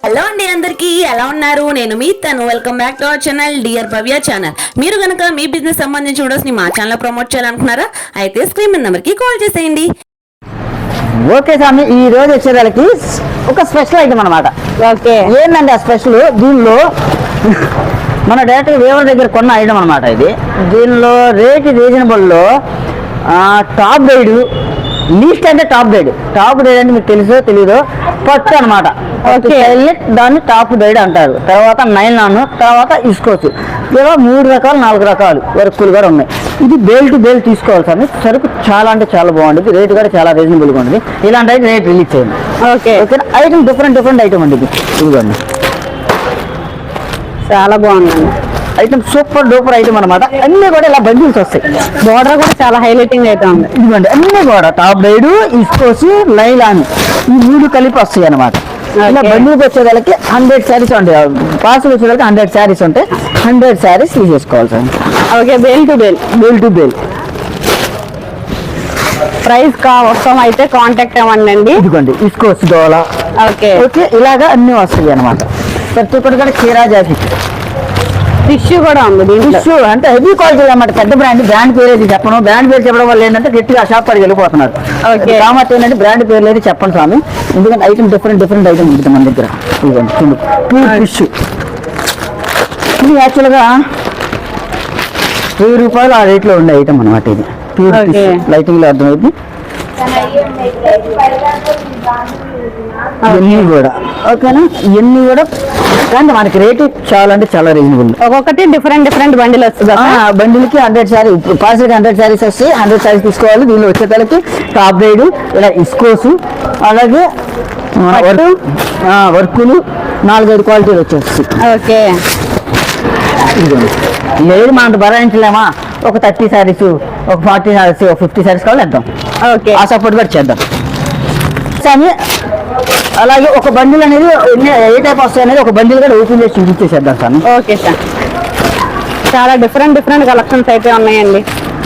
Hello అండి, అందరికీ ఎలా ఉన్నారు? నేను మీ తను. Welcome back to our channel dear Bhavya channel. మీరు కనుక మీ బిజినెస్ సంబంధించిన వీడియోస్ ని మా ఛానల్ ప్రమోట్ చేయాలనుకున్నారా? అయితే స్క్రీన్ మీద నెంబర్ కి కాల్ చేసేయండి. ఓకే స్వామి, ఈ రోజు వచ్చేదానికి ఒక స్పెషల్ ఐటమ్ అనమాట. ఓకే, ఏంటంటే ఆ స్పెషల్ దీనిలో మన డైరెక్ట్గా వేవర్ దగ్గర కొన్న ఐటమ్ అనమాట. ఇది దీనిలో రేట్ రీజనబుల్లో టాప్ గైడ్, లీస్ట్ అంటే టాప్ గైడ్ అంటే మీకు తెలుసో తెలీదో పట్టు అనమాట. ఓకే, దాన్ని టాప్ గైడ్ అంటారు. తర్వాత నైలాన్, తర్వాత ఇస్కోస్, ఇలా 3 రకాలు 4 రకాలు వర్కులు కూడా ఉన్నాయి. ఇది బేల్ టు బేల్ తీసుకోవాలి సార్. సరుకు చాలా అంటే చాలా బాగుంటుంది, రేట్ కూడా చాలా రీజనబుల్గా ఉంటుంది. ఇలాంటి ఐటమ్ రేట్ రిలీజ్ చేయండి. Okay okay, item different item అండి. ఇది ఇదిగోండి, చాలా బాగుందండి ఐటమ్, సూపర్ డూపర్ ఐటమ్ అనమాట. అన్ని కూడా ఇలా బండిల్స్ వస్తాయి. బోర్డర్ కూడా చాలా హైలైటింగ్ అయితే ఉంది. ఇదిగోండి, అన్ని కూడా టాప్ గైడ్, ఇస్కోసి, నైలాన్ ఈ 3 కలిపి వస్తాయి అనమాట. ఇలా బండిల్కి వచ్చేదానికి 100 శారీస్ ఉంటాయి. పార్సల్ వచ్చేదానికి 100 శారీస్ ఉంటాయి. 100 శారీస్ తీసేసుకోవాలి sir. Okay, bale to bale price అవసరం అయితే కాంటాక్ట్ అవ్వండి. ఇదిగోండి, ఇస్కోస్ డోలా. ఓకే ఓకే, ఇలాగా అన్ని వస్తాయి అనమాట. ప్రతి ఒక్కటి కూడా చీరా జాకెట్, టిష్యూ కూడా ఉంది. టిష్యూ అంటే హెవీ క్వాలిటీ అన్నమాట. పెద్ద బ్రాండ్ పేరు అయితే చెప్పను. బ్రాండ్ పేరు చెప్పడం వల్ల ఏంటంటే గట్టిగా షాప్ పడికి వెళ్ళిపోతున్నారు. కామత్ ఏంటంటే బ్రాండ్ పేర్లు అయితే చెప్పండి స్వామి, ఎందుకంటే ఐటమ్ డిఫరెంట్ ఐటమ్ ఉంటుంది మన దగ్గర. ప్యూర్ టిష్యూ ఇది యాక్చువల్గా 1000 రూపాయలు ఆ రేట్లో ఉండే ఐటమ్ అనమాట. ఇది ప్యూర్ టిష్యూ, లైటింగ్ లో అర్థమైంది. ఇవన్నీ కూడా ఓకేనా, ఇవన్నీ కూడా కానీ మనకి రేటు చాలా అంటే చాలా రీజనబుల్. ఒక్కొక్కటి డిఫరెంట్ బండిల్ వస్తుంది. బండిల్కి 100 శారీ, పార్సల్కి 100 శారీస్ వస్తాయి. 100 శారీస్ తీసుకోవాలి. దీనిలో వచ్చేతలకి టాప్ గైడ్, ఇలా ఇస్కోసు, అలాగే వర్కులు 4-5 క్వాలిటీలు వచ్చేస్తాయి. ఓకే, లేదు మనం భరాయించలేమా, ఒక 30 శారీస్, ఒక 40 శారీస్, ఒక 50 శారీస్ కావాలి వేద్దాం. ఓకే, ఆ సపోర్ట్ కూడా చేద్దాం. కానీ అలాగే ఒక బండిల్ అనేది ఏ టైప్ వస్తాయి అనేది ఒక బండిల్ కూడా ఓపెన్ చేసి చూపించేసేద్దాం సార్. ఓకే సార్, చాలా డిఫరెంట్ కలెక్షన్స్ అయితే ఉన్నాయండి.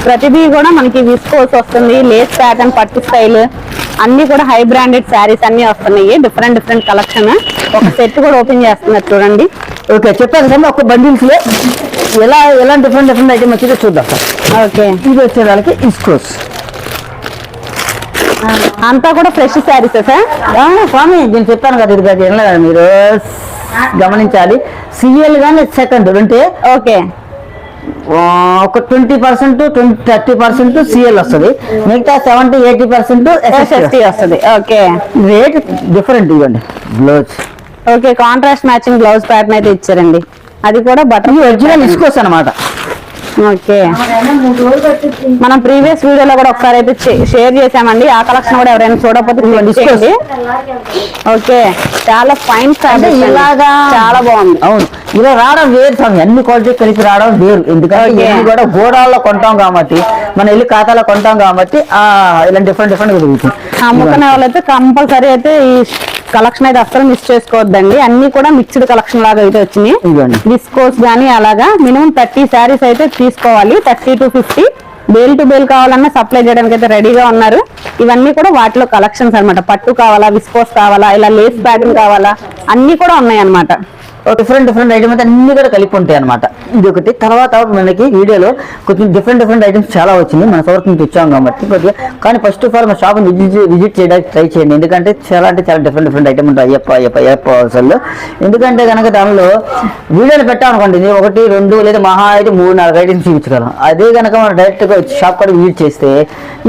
ప్రతిదీ కూడా మనకి విస్కోస్ వస్తుంది, లేస్ ప్యాటర్న్, పట్టు స్టైల్ అన్ని కూడా హై బ్రాండెడ్ శారీస్ అన్ని వస్తున్నాయి. Different collection. ఒక సెట్ కూడా ఓపెన్ చేస్తున్నారు చూడండి. ఓకే, చెప్పాను సార్. ఒక బండిల్స్ లో ఎలా డిఫరెంట్ ఐటమ్ వచ్చిందో చూద్దాం సార్. ఓకే, ఇది వచ్చే వాళ్ళకి ఇస్కోస్ అంతా కూడా ఫ్రెష్ శారీస్ సార్. స్వామి నేను చెప్పాను కదా, ఇది కదా ఎలా మీరు గమనించాలి. సిఎల్ కానీ సెకండ్ అంటే ఓకే ఒక 20% 30% సిఎల్ వస్తుంది, మిగతా 70-80% ఎస్ఎస్టీ వస్తుంది. Okay, rate different. ఇవ్వండి blouse. Okay, contrast matching blouse pattern అయితే ఇచ్చారండి. అది కూడా బటన్ ఒరిజినల్ ఇస్కోస్ అనమాట. ఓకే, మనం ప్రీవియస్ వీడియోలో కూడా ఒకసారి అయితే షేర్ చేసామండి. ఆ కలెక్షన్ కూడా ఎవరైనా చూడకపోతే. ఓకే, చాలా ఫైన్ ఫ్యాబ్రిక్, ఇలాగా చాలా బాగుంది. అవును, ఇలా రావడం వేరు స్వామి, అన్ని క్వాలిటీ కలిపి రావడం వేరు. ఎందుకంటే కూడా గోడాల్లో కొంటాం కాబట్టి, మనం వెళ్ళి ఖాతాలో కొంటాం కాబట్టి ఇలా డిఫరెంట్ జరుగుతుంది. అమ్ముకునే వాళ్ళైతే కంపల్సరీ అయితే ఈ కలెక్షన్ అయితే అస్సలు మిస్ చేసుకోవద్దండి. అన్ని కూడా మిక్స్డ్ కలెక్షన్ లాగా అయితే వచ్చినాయి. విస్కోస్ గానీ అలాగా మినిమం 30 శారీస్ అయితే తీసుకోవాలి. 30 to 50 బేల్ టు బేల్ కావాలన్నా సప్లై చేయడానికి అయితే రెడీగా ఉన్నారు. ఇవన్నీ కూడా వాటిలో కలెక్షన్స్ అనమాట. పట్టు కావాలా, విస్కోస్ కావాలా, ఇలా లేస్ ప్యాటర్న్ కావాలా, అన్ని కూడా ఉన్నాయి అనమాట. డిఫరెంట్ ఐటమ్ అయితే అన్ని కూడా కలిపి ఉంటాయి అనమాట. ఇది ఒకటి. తర్వాత మనకి వీడియోలో కొంచెం డిఫరెంట్ ఐటమ్స్ చాలా వచ్చింది. మన సౌత్ నుంచి వచ్చాం కాబట్టి కొద్దిగా. కానీ ఫస్ట్ ఆఫ్ ఆల్ మన షాప్ విజిట్ చేయడానికి ట్రై చేయండి, ఎందుకంటే చాలా అంటే చాలా డిఫరెంట్ ఐటమ్ ఉంటాయి. అయ్యప్ప అసలు ఎందుకంటే కనుక దానిలో వీడియోలు పెట్టామనుకోండి, 1, 2 లేదా మహా అయితే 3-4 ఐటమ్స్ చూపించగలం. అదే కనుక మనం డైరెక్ట్గా వచ్చి షాప్ కూడా విజిట్ చేస్తే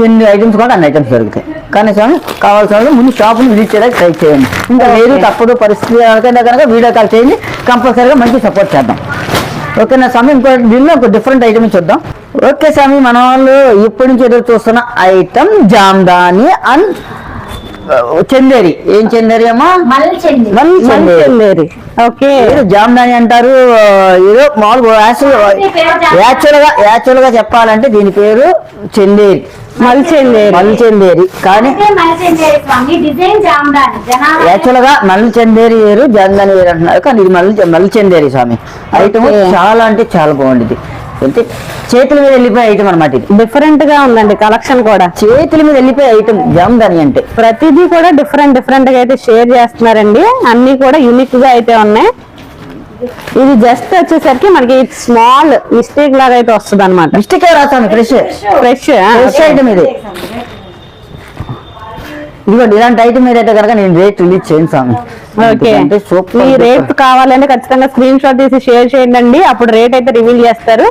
ఎన్ని ఐటమ్స్ కూడా అన్ని ఐటమ్స్ దొరుకుతాయి. కానీ స్వామి కావాల్సిన ముందు షాప్ని విజిట్ చేయడానికి ట్రై చేయండి. ఇంకా లేదు తప్పదు పరిస్థితి కనుక వీడియో కాల్ చేయండి, కంపల్సరీగా మంచి సపోర్ట్ చేద్దాం. ఓకేనా స్వామి, దీనిలో ఒక డిఫరెంట్ ఐటమ్ చూద్దాం. ఓకే స్వామి, మన వాళ్ళు ఇప్పటి నుంచి ఎదురు చూస్తున్న ఐటమ్ జామ్దాని అండ్ చందేరి. ఏం చందేరి అమ్మా? చందేరి. ఓకే, జామ్దాని అంటారు. ఏదో మామూలుగా యాక్చువల్ గా చెప్పాలంటే దీని పేరు చందేరి, మల్చందేరి. కానీ యాక్చువల్ గా మల్చందేరి వేరు, జామ్దాని వేరు అంటున్నారు. కానీ ఇది మల్చందేరి స్వామి. ఐటమ్ చాలా అంటే చాలా బాగుంటుంది. కొంచెం చేతుల మీద వెళ్ళిపోయే ఐటమ్ అనమాట ఇది. డిఫరెంట్ గా ఉందండి కలెక్షన్ కూడా. చేతుల మీద వెళ్ళిపోయే ఐటమ్ జామ్దాని అంటే ప్రతిదీ కూడా డిఫరెంట్ గా అయితే షేర్ చేస్తున్నారండి. అన్ని కూడా యూనిక్ గా అయితే ఉన్నాయి. ఇది జస్ట్ వచ్చేసరికి మనకి స్మాల్ మిస్టేక్ లాగా అయితే వస్తుంది అనమాట. మిస్టేక్ రాస్తాను ఫ్రెష్ ఐటమ్ ఇది. ఇదిగోండి ఇలాంటి ఐటమ్ మీద అయితే కనుక నేను రేట్ రిలీజ్ చేయను స్వామి. Okay, super. మీ రేట్ కావాలంటే ఖచ్చితంగా స్క్రీన్ షాట్ తీసి షేర్ చేయండి. అప్పుడు రేట్ అయితే రివీల్ చేస్తారు.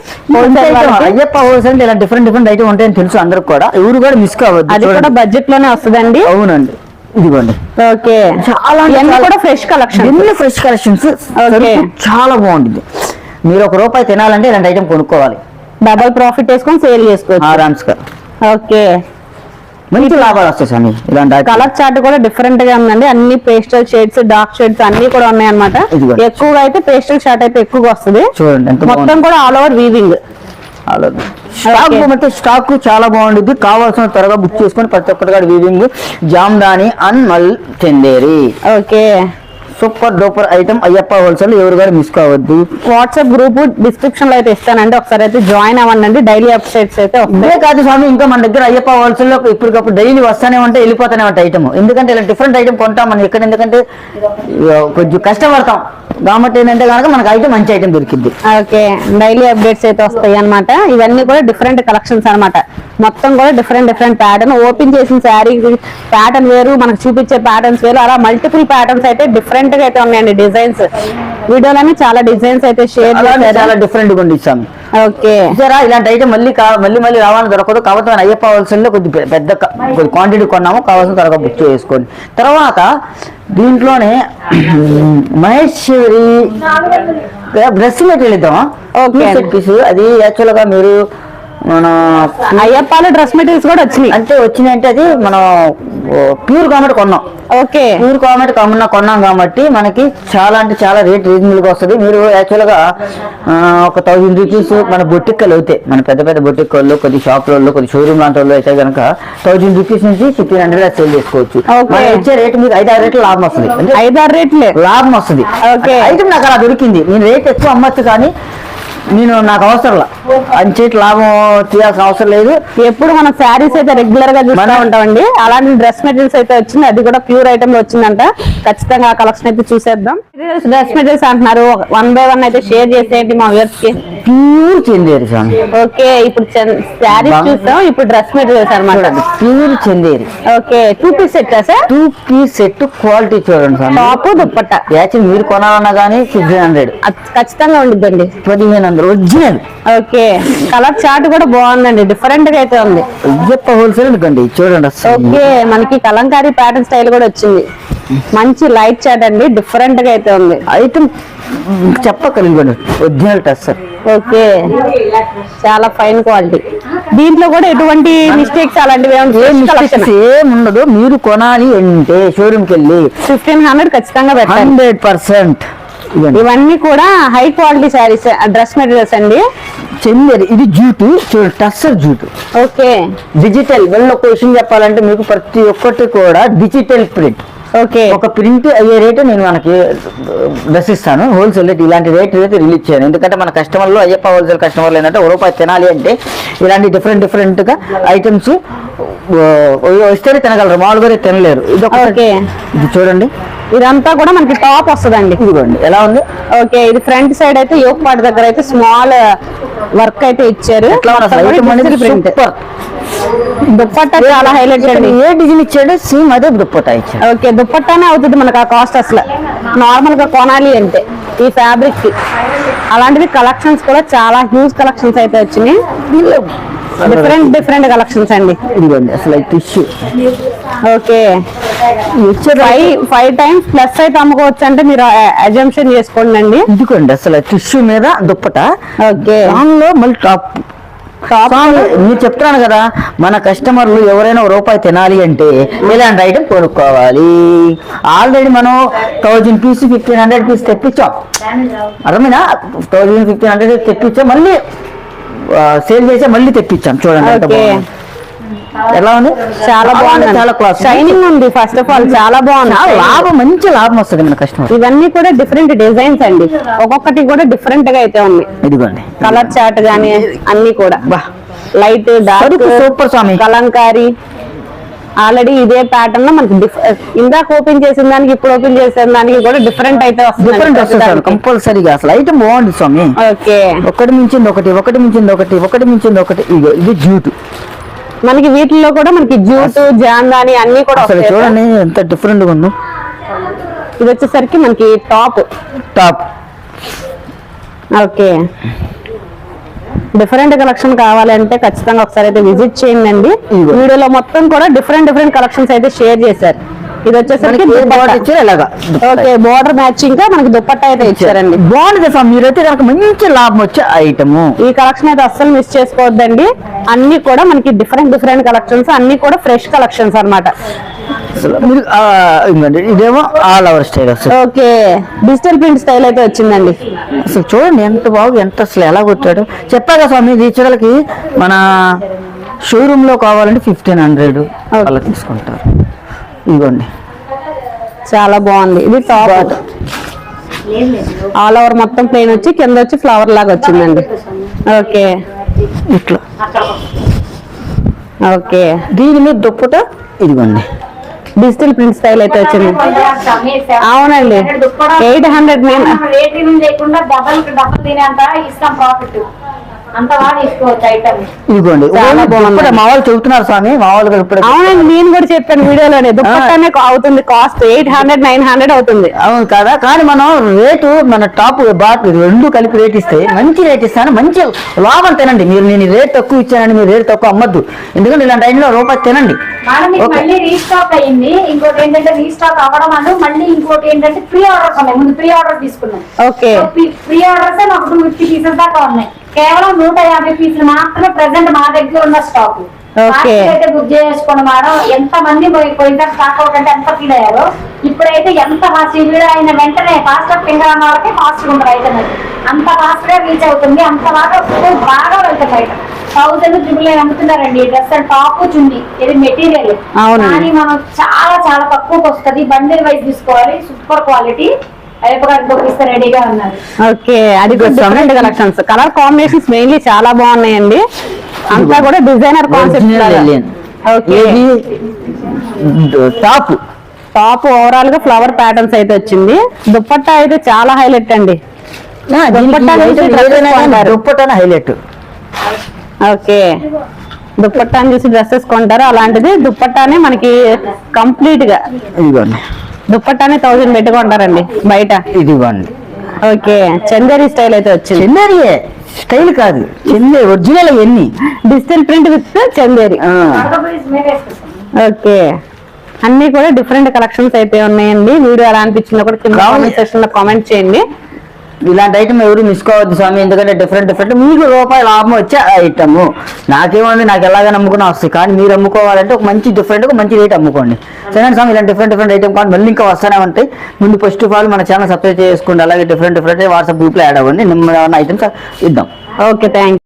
అయ్యప్ప హోల్సేల్ ఇలా డిఫరెంట్ ఐటమ్ ఉంటాయని తెలుసు అందరికి కూడా. ఎవరు కూడా మిస్ కావద్దు. అది కూడా బడ్జెట్ లోనే వస్తుందండి. అవునండి. ఇదిగోండి ఓకే, చాలా కూడా ఫ్రెష్ కలెక్షన్. ఎన్ని ఫ్రెష్ కలెక్షన్స్. చాలా బాగుంటుంది. మీరు ₹1 తినాలంటే ఇలాంటి ఐటమ్ కొనుక్కోవాలి. డబల్ ప్రాఫిట్ వేసుకొని సేల్ చేసుకోవచ్చు ఆరామ్స్ గా. ఓకే, మంచి లాభాలు వస్తాయి సార్. ఇలాంటి కలర్ చార్ట్ కూడా డిఫరెంట్ గా ఉందండి. అన్ని పేస్టల్ షేడ్స్, డార్క్ షేడ్స్ అన్ని కూడా ఉన్నాయి అనమాట. ఎక్కువగా అయితే పేస్టల్ షార్ట్ అయితే ఎక్కువగా వస్తుంది. చూడండి మొత్తం కూడా ఆల్ ఓవర్ వీవింగ్. స్టాక్ చాలా బాగుంటుంది. కావాల్సిన త్వరగా బుక్ చేసుకొని ప్రతి ఒక్కటి weaving Jamdani and Chanderi. Okay, super duper item Ayyappa wholesale. ఎవరు కూడా మిస్ కావద్దు. వాట్సాప్ గ్రూప్ డిస్క్రిప్షన్ లో అయితే ఇస్తానండి, ఒకసారి అయితే జాయిన్ అవ్వండి. డైలీ అప్డేట్స్ అయితే ఇదే కాదు స్వామి, ఇంకా మన దగ్గర అయ్యప్ప హోల్సేల్ లో ఇప్పటికప్పుడు డైలీ వస్తానే ఉంటే వెళ్ళిపోతానే ఉంటాయి ఐటమ్. ఎందుకంటే ఇలా డిఫరెంట్ ఐటమ్ కొంటాం మనం ఇక్కడ. ఎందుకంటే కొంచెం కష్టపడతాం కాబట్టి ఏంటంటే కనుక మనకు ఐటమ్ మంచి ఐటమ్ దొరికింది. ఓకే, డైలీ అప్డేట్స్ అయితే వస్తాయి అనమాట. ఇవన్నీ కూడా డిఫరెంట్ కలెక్షన్స్ అనమాట. మొత్తం కూడా డిఫరెంట్ ప్యాటర్న్. ఓపెన్ చేసిన శారీ ప్యాటర్న్ వేరు, మనకు చూపించే ప్యాటర్న్స్ వేరు. అలా మల్టిపుల్ ప్యాటర్న్స్ అయితే డిఫరెంట్ గా అయితే ఉన్నాయండి. డిజైన్స్ వీడియోలోనే చాలా డిజైన్స్ అయితే షేర్ చేశారు. చాలా డిఫరెంట్ గా ఉంది ఇస్తాము. ఓకే, సరే ఇలాంటి ఐటమ్ మళ్ళీ రావాలని దొరకదు. కాబట్టి మన అయ్యప్ప హోల్సేల్ లో కొద్దిగా పెద్ద క్వాంటిటీ కొన్నాము. కావాల్సిన త్వరగా బుక్ చేసుకోండి. తర్వాత దీంట్లోనే మహేశ్వరి డ్రెస్ మెటీరియల్ ఇద్దాం. అది యాక్చువల్ గా మీరు మన అయ్యప్పలో డ్రెస్ మెటీరియల్స్ కూడా వచ్చినాయంటే అది మనం ప్యూర్ కామెంట్ కొన్నాం. ఓకే, ప్యూర్ కామెంట్ కొన్నాం కాబట్టి మనకి చాలా అంటే చాలా రేట్ రీజనబుల్ గా వస్తుంది. మీరు యాక్చువల్ గా ఒక ₹1000 మన బొట్టిక్కలు అవుతాయి. మన పెద్ద బొట్టిక్కల్లో కొద్ది షాపులలో కొద్ది షోరూమ్ లాంటి వాళ్ళు అయితే కనుక ₹1000 నుంచి 1500 సేల్ చేసుకోవచ్చు. ఇచ్చే రేట్ మీకు 5-6 రేట్లు లాభం వస్తుంది. అంటే 5-6 రేట్లే లాభం వస్తుంది. ఐటమ్ నాకు అలా దొరికింది. నేను రేట్ ఎక్కువ అమ్మచ్చు కానీ నాకు అవసరంలా అంచేటి లాభం తీయాల్సిన అవసరం లేదు. ఎప్పుడు మన శారీస్ అయితే రెగ్యులర్ గా చూస్తూ ఉంటామండి. అలాంటి డ్రెస్ మెటీరియల్స్ అయితే వచ్చింది. అది కూడా ప్యూర్ ఐటమ్ లో వచ్చిందంట. ఖచ్చితంగా ఆ కలెక్షన్ అయితే చూసేద్దాం. డ్రెస్ మెటీరియల్స్ అంటున్నారు, 1 by 1 అయితే షేర్ చేసేయండి మా వ్యూవర్స్ కి. ప్యూర్ చందేరి. ఓకే, ఇప్పుడు శారీస్ చూస్తాం, ఇప్పుడు డ్రెస్ మెటీరియల్స్ అనమాట. Pure Chanderi. Okay, 2 piece set sir? 2 piece set quality చూడండి సార్. టాప్ దుప్పట్టా యాక్చువల్ మీరు కొనాలన్నా కానీ 1500 ఖచ్చితంగా ఉండిద్దండి. 1500 ఒరిజినల్. ఓకే, కలర్ చార్ట్ కూడా బాగుందండి. డిఫరెంట్ గా అయితే ఉంది. అయ్యప్ప హోల్సేల్ అనుకోండి చూడండి. ఓకే, మనకి కలంకారీ ప్యాటర్న్ స్టైల్ కూడా వచ్చింది. మంచి లైట్ చార్ట్ అండి. డిఫరెంట్ గా అయితే ఉంది. ఐటమ్ చెప్పగలిగండి ఒరిజినల్ టెస్టర్. ఓకే, చాలా ఫైన్ క్వాలిటీ. దీంట్లో కూడా ఎటువంటి మిస్టేక్స్ అలాంటివి ఏం ఉండదు. మీరు కొనాలి అంటే షోరూమ్ కి వెళ్ళి 1500 ఖచ్చితంగా పెట్టాలి. 100%. ఇవన్నీ కూడా high quality saris, dress materials అండి. చందేరి. ఇది జూటు చూడండి, టస్సర్ జూటు. Okay, digital. ఒక విషయం చెప్పాలంటే మీకు ప్రతి ఒక్కటి కూడా డిజిటల్ ప్రింట్. ఓకే, ఒక ప్రింట్ అయ్యే రేటు నేను మనకి డ్రెస్ ఇస్తాను. హోల్సేల్ రేట్ ఇలాంటి రేట్ అయితే రిలీజ్ చేయను. ఎందుకంటే మన కస్టమర్లు అయ్యప్ప హోల్సేల్ కస్టమర్లు ఏంటంటే ₹1 తినాలి అంటే ఇలాంటి డిఫరెంట్ గా ఐటమ్స్ వస్తేనే తినగలరు, మామూలుగా తినలేరు. ఇది చూడండి. ఇదంతా కూడా మనకి టాప్ వస్తుందండి. ఇదిగోండి ఎలా ఉంది. ఓకే, ఇది ఫ్రంట్ సైడ్ అయితే యోక్ పార్ట్ దగ్గర అయితే స్మాల్ వర్క్ అయితే ఇచ్చారు. దుప్పట్టా చాలా హైలైట్ అండి. ఏ డిజైన్ ఇచ్చాడు సేమ్ అదే దుప్పట్టా ఇచ్చాడు. ఓకే, దుప్పట్టానే అవుతుంది మనకు ఆ కాస్ట్. అసలు నార్మల్ గా కొనాలి అంటే ఈ ఫ్యాబ్రిక్ కి. అలాంటివి కలెక్షన్స్ కూడా చాలా హ్యూజ్ కలెక్షన్స్ అయితే వచ్చినాయి. డిఫరెంట్ కలెక్షన్స్ అండి. ఇదిగోండి అసలు టిష్యూ. ఓకే, 5 times ప్లస్ అయితే అమ్ముకోవచ్చు అంటే మీరు అజంప్షన్ చేసుకోండి అండి. ఇదిగోండి అసలు టిష్యూ మీద దుప్పట్టా. ఓకే, దానిలో మళ్ళీ టాప్. మీరు చెప్తున్నాను కదా, మన కస్టమర్లు ఎవరైనా ₹1 తినాలి అంటే ఇలాంటి ఐటమ్ కొనుక్కోవాలి. ఆల్రెడీ మనం 1000 పీస్ 1500 పీస్ తెప్పించాం. అర్థమైనా? 1000 1500 తెప్పించాం, మళ్ళీ సేల్ చేసా, మళ్ళీ తెప్పించాం. చూడండి ఎంత బాగుంది. ఎలా ఉంది? చాలా బాగుంది, చాలా క్లాస్, షైనింగ్ ఉంది. ఫస్ట్ ఆఫ్ ఆల్ చాలా బాగుంది, లాభం, మంచి లాభం వస్తుంది మన కస్టమర్. ఇవన్నీ కూడా డిఫరెంట్ డిజైన్స్ అండి, ఒక్కొక్కటి కూడా డిఫరెంట్ గా అయితే ఉంది. ఇదిగోండి కలర్ చార్ట్ గానీ అన్ని కూడా లైట్ డార్క్ సూపర్ స్వామి. కలంకారీ ఆల్రెడీ ఇదే ప్యాటర్న్ లో మనకి ఇందాక ఓపెన్ చేసిన దానికి ఇప్పుడు ఓపెన్ చేసిన దానికి కూడా డిఫరెంట్ అయితే వస్తుంది కంపల్సరీగా. అసలు ఐటమ్ బాగుంది స్వామి. ఓకే, ఒకటి మించింది ఒకటి, ఒకటి మించింది ఒకటి, ఒకటి మించింది ఒకటి. ఇది జూట్. మనకి వీటిల్లో కూడా మనకి జూట్, జాందాని అన్ని కూడా అసలు చూడండి ఎంత డిఫరెంట్ గా ఉందో. ఇది వచ్చేసరికి మనకి టాప్. ఓకే, డిఫరెంట్ కలెక్షన్ కావాలంటే ఖచ్చితంగా ఒకసారి అయితే విజిట్ చేయండి. వీడియోలో మొత్తం కూడా డిఫరెంట్ కలెక్షన్స్ అయితే షేర్ చేశారు. ఇది వచ్చేసరికి ఓకే, బోర్డర్ మ్యాచింగ్ గా మనకి దుప్పట్టా అయితే ఇచ్చారండి. బాగుంది సార్, మీరైతే నాకు మంచి లాభం వచ్చే ఐటమ్. ఈ కలెక్షన్ అయితే అస్సలు మిస్ చేసుకోవద్దండి. అన్ని కూడా మనకి డిఫరెంట్ కలెక్షన్స్, అన్ని కూడా ఫ్రెష్ కలెక్షన్స్ అన్నమాట. ఇదేమో all over style. Okay, digital print style అయితే వచ్చిందండి. అసలు చూడండి ఎంత బాగు, ఎంత అసలు ఎలా కొట్టాడు. చెప్పాగా స్వామి, దీచగలకి మన షోరూమ్ లో కావాలంటే 1500 అలా తీసుకుంటారు. ఇదిగోండి చాలా బాగుంది. ఇది టాప్ ఆల్ ఓవర్ మొత్తం ప్లెయిన్ వచ్చి కింద వచ్చి ఫ్లవర్ లాగా వచ్చిందండి. ఓకే, ఇట్లా. ఓకే, దీని మీద దుప్పట ఇదిగోండి డిజిటల్ ప్రింట్ స్టైల్ అయితే వచ్చింది. అవునండి, 800 ఇదిగోండి. మా వాళ్ళు చెబుతున్నారు స్వామి, మా వాళ్ళు. అవునండి, నేను కూడా చెప్పాను వీడియోలోనే, దుప్పట్టానే అవుతుంది కాస్ట్ 800-900 అవుతుంది. అవును కదా, కానీ మనం రేటు మన టాప్ బాట్ రెండు కలిపి రేట్ ఇస్తే మంచి రేట్ ఇస్తాను, మంచి లాభం తినండి. మీరు నేను రేట్ తక్కువ ఇచ్చానని మీరు రేట్ తక్కువ అమ్మద్దు, ఎందుకంటే ఇలాంటి టైంలో రూపాయి తినండి. మళ్ళీ రీస్టాక్ అయ్యింది. ఇంకోటి ఏంటంటే రీస్టాక్ అవ్వడం అను, మళ్ళీ ఇంకోటి ఏంటంటే ప్రీ ఆర్డర్స్ ఉన్నాయి. ముందు ప్రీ ఆర్డర్ తీసుకున్నాం. ఓకే, ప్రీ ఆర్డర్స్ నాకు 250 పీసెస్ దాకా ఉన్నాయి. కేవలం 150 పీసులు మాత్రమే ప్రెసెంట్ మా దగ్గర ఉన్న స్టాక్. అయితే బుక్ చేసుకోండి మేడం. ఎంత మంది పోయిన స్టాక్ అవుట్ అంటే ఎంత ఫీల్ అయ్యారో. ఇప్పుడైతే ఎంత ఫాస్ట్ వీడియో అయిన వెంటనే ఫాస్ట్ ఫింగర్ అన్న వాళ్ళకి ఫాస్ట్ ఉంటుంది అయితే అంత ఫాస్ట్ గా రీచ్ అవుతుంది. అంత బాగా వెళ్తుంది ఐటమ్. 1000 అమ్ముతున్నారండి ఈ డ్రెస్. టాప్ చుండి ఇది మెటీరియల్, కానీ మనం చాలా చాలా తక్కువకి వస్తుంది. బండిల్ వైజ్ తీసుకోవాలి, సూపర్ క్వాలిటీ. రెడీగా ఉన్నారు. ఓకే, అది different collections, colour combinations mainly చాలా బాగున్నాయండి. అంతా కూడా డిజైనర్ కాన్సెప్ట్. టాప్ ఓవరాల్ గా ఫ్లవర్ ప్యాటర్న్స్ అయితే వచ్చింది. దుప్పట్టా అయితే చాలా హైలైట్ అండి. దుప్పట్టా హైలైట్. ఓకే, దుప్పట్టాని చూసి డ్రెస్సెస్ కొంటారు, అలాంటిది దుప్పట్టానే మనకి కంప్లీట్ గా దుప్పట్టానే 1000 పెట్టుకుంటారండి బయట. ఇదిగోండి. ఓకే, చందేరి స్టైల్ అయితే వచ్చింది. చందేరియే స్టైల్ కాదు, చందేరి ఒరిజినల్. ఎన్ని digital print with Chanderi. Okay, అన్ని కూడా డిఫరెంట్ కలెక్షన్స్ అయితే ఉన్నాయండి. వీడియో ఎలా అనిపించిందో కూడా కింద కామెంట్ సెక్షన్ లో కామెంట్ చేయండి. ఇలాంటి ఐటమ్ ఎవరు మిస్ కావద్దు స్వామి, ఎందుకంటే డిఫరెంట్ మీకు రూపాయి లాభం వచ్చే ఐటమ్. నాకేముంది, నాకు ఎలాగైనా అమ్ముకున్నా వస్తాయి, కానీ మీరు అమ్ముకోవాలంటే ఒక మంచి డిఫరెంట్ మంచి రేట్ అమ్ముకోండి. సరే స్వామి, ఇలాంటి డిఫరెంట్ ఐటమ్ కానీ మళ్ళీ ఇంకా వస్తూనే ఉంటాయి. ముందు ఫస్ట్ ఆఫ్ ఆల్ మన ఛానల్ సబ్స్క్రైబ్ చేసుకోండి, అలాగే డిఫరెంట్ వాట్సాప్ గ్రూప్లో యాడ్ అవ్వండి. ఏమైనా ఐటమ్స్ ఇద్దాం. Okay, thank you.